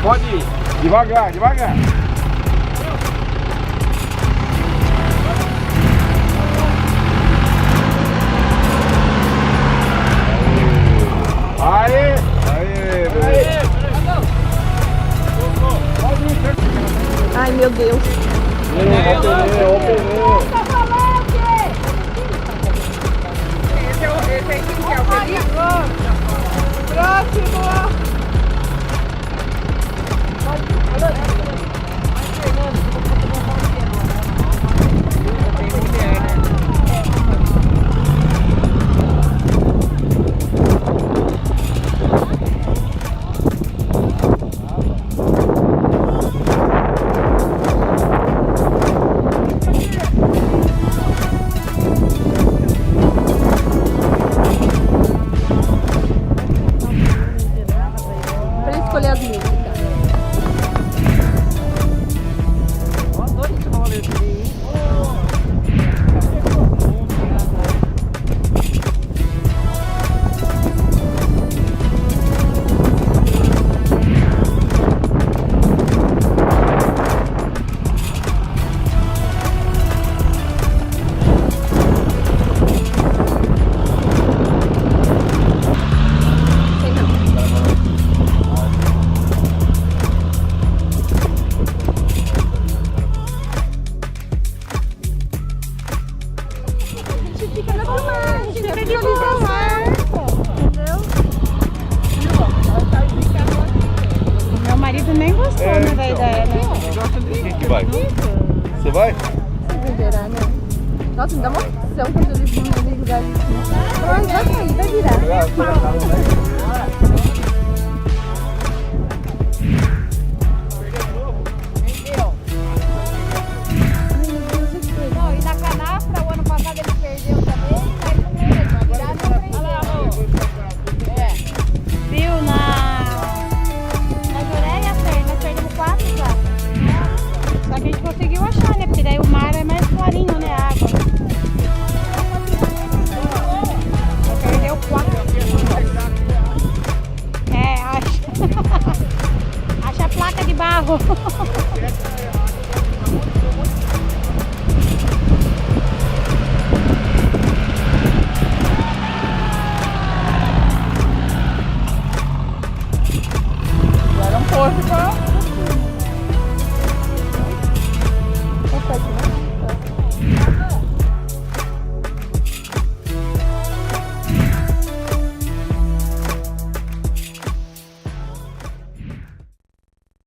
Pode ir. Devagar, devagar. Aê! Aê! Aê! Ai, meu Deus. Olha o pneu. Esse aí que é o pneu. Próximo. Pra escolher as músicas. Meu marido nem gostou, né, da ideia, né? Quem que vai? Você vai? Vai virar, né? Nossa, me dá uma opção quando eles vão no lugar assim. Ai, vai sair, vai virar. Não, e na canastra, o ano passado ele perdeu também, mas não prendeu. Virar não prendeu. É. Viu, na Jureia, nós perdemos 4 já. Só que a gente conseguiu achar, né? Porque daí o mar é mais clarinho, né? A água. Só perdeu 4. É, acha. Acha a placa de barro. Agora um pouco,